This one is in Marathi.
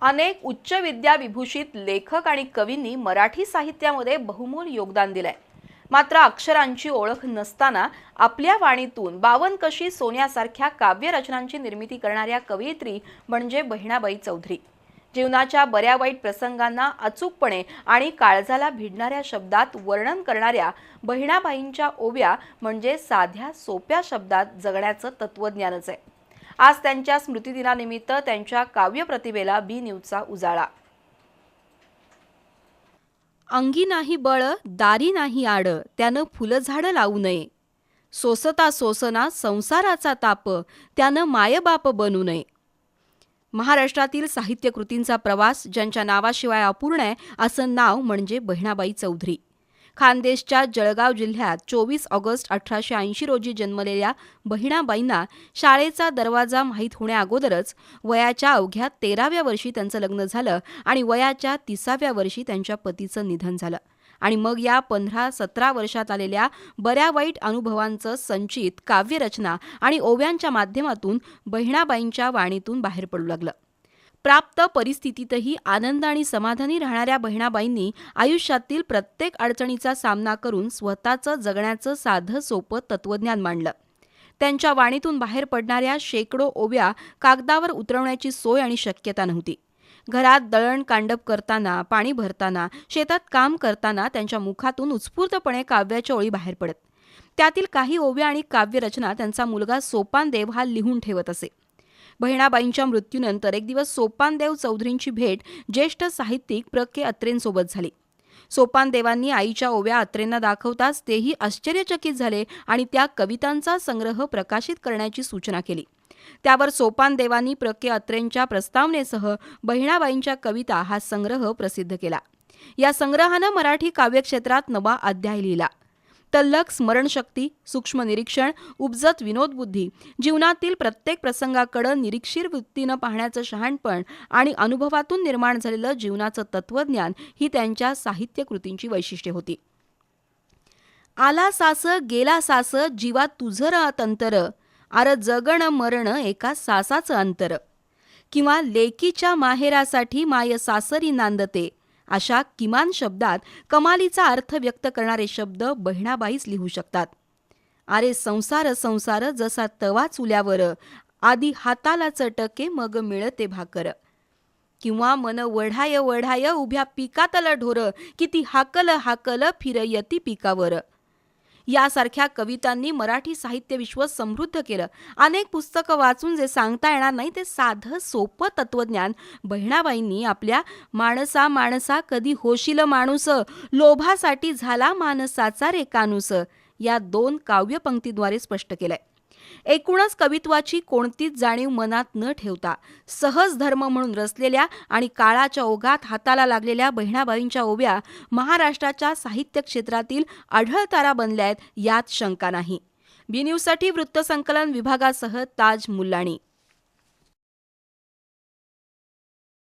अनेक उच्च विद्याविभूषित लेखक आणि कवींनी मराठी साहित्यामध्ये बहुमोल योगदान दिलंय. मात्र अक्षरांची ओळख नसताना आपल्या वाणीतून बावनकशी सोन्यासारख्या काव्यरचनांची निर्मिती करणाऱ्या कवयित्री म्हणजे बहिणाबाई चौधरी. जीवनाच्या बऱ्या वाईट प्रसंगांना अचूकपणे आणि काळजाला भिडणाऱ्या शब्दात वर्णन करणाऱ्या बहिणाबाईंच्या ओव्या म्हणजे साध्या सोप्या शब्दात जगण्याचं तत्वज्ञानच आहे. आज त्यांच्या स्मृतिदिनानिमित्त त्यांच्या काव्यप्रतिभेला बी न्यूजचा उजाळा. अंगी नाही बळ, दारी नाही आड, त्यानं फुलझाड लावू नये. सोसता सोसना संसाराचा ताप, त्यानं मायबाप बनू नये. महाराष्ट्रातील साहित्यकृतींचा प्रवास ज्यांच्या नावाशिवाय अपूर्ण आहे असं नाव म्हणजे बहिणाबाई चौधरी. खानदेशच्या जळगाव जिल्ह्यात 24 ऑगस्ट 1880 रोजी जन्मलेल्या बहिणाबाईंना शाळेचा दरवाजा माहीत होण्याअगोदरच वयाच्या अवघ्या 13व्या वर्षी त्यांचं लग्न झालं आणि वयाच्या 30व्या वर्षी त्यांच्या पतीचं निधन झालं. आणि मग या 15-17 वर्षात आलेल्या बऱ्या वाईट अनुभवांचं संचित काव्यरचना आणि ओव्यांच्या माध्यमातून बहिणाबाईंच्या वाणीतून बाहेर पडू लागलं. प्राप्त परिस्थितीतही आनंद आणि समाधानी राहणाऱ्या बहिणाबाईंनी आयुष्यातील प्रत्येक अडचणीचा सामना करून स्वतःचं जगण्याचं साधं सोपं तत्वज्ञान मांडलं. त्यांच्या वाणीतून बाहेर पडणाऱ्या शेकडो ओव्या कागदावर उतरवण्याची सोय आणि शक्यता नव्हती. घरात दळण कांडप करताना, पाणी भरताना, शेतात काम करताना त्यांच्या मुखातून उत्स्फूर्तपणे काव्याच्या ओळी बाहेर पडत. त्यातील काही ओव्या आणि काव्यरचना त्यांचा मुलगा सोपानदेव हा लिहून ठेवत असे. बहिणाबाईंच्या मृत्यूनंतर एक दिवस सोपानदेव चौधरींची भेट ज्येष्ठ साहित्यिक प्र के अत्रेंसोबत झाली. सोपानदेवांनी आईच्या ओव्या अत्रेंना दाखवताच तेही आश्चर्यचकित झाले आणि त्या कवितांचा संग्रह प्रकाशित करण्याची सूचना केली. त्यावर सोपानदेवांनी प्र के अत्रेंच्या प्रस्तावनेसह बहिणाबाईंच्या कविता हा संग्रह प्रसिद्ध केला. या संग्रहानं मराठी काव्यक्षेत्रात नवा अध्याय लिहिला. तल्लख स्मरणशक्ती, सूक्ष्म निरीक्षण, उपजत विनोदबुद्धी, जीवनातील प्रत्येक प्रसंगाकडे निरीक्षीर वृत्तीनं पाहण्याचं शहाणपण आणि अनुभवातून निर्माण झालेलं जीवनाचं तत्वज्ञान ही त्यांच्या साहित्यकृतींची वैशिष्ट्ये होती. आला सास गेला सास, जीवा तुझर अतंतर, आर जगण मरण एका सासाचं अंतर. किंवा लेकीच्या माहेरासाठी माय सासरी नांदते, अशा किमान शब्दात कमालीचा अर्थ व्यक्त करणारे शब्द बहिणाबाईच लिहू शकतात. अरे संसार संसार जसा तवा चुल्यावर, आधी हाताला चटके मग मिळते भाकर. किंवा मन वढाय वढाय उभ्या पिकातल ढोर, किती हाकल हाकल फिरयती पिकावर. यासारख्या कवितांनी मराठी साहित्य विश्व समृद्ध केलं. अनेक पुस्तकं वाचून जे सांगता येणार नाही ते साधं सोपं तत्वज्ञान बहिणाबाईंनी आपल्या माणसा माणसा कधी होशील माणूस, लोभासाठी झाला माणसाचा रे कानूस या 2 काव्यपंक्तीद्वारे स्पष्ट केलंय. एकूणच कवित्वाची कोणतीच जाणीव मनात न ठेवता सहज धर्म म्हणून रचलेल्या आणि काळाच्या ओघात हाताला लागलेल्या बहिणाबाईंच्या ओव्या महाराष्ट्राच्या साहित्य क्षेत्रातील आढळतारा बनल्या आहेत यात शंका नाही. बी न्यूजसाठी वृत्तसंकलन विभागासह ताज मुल्लाणी.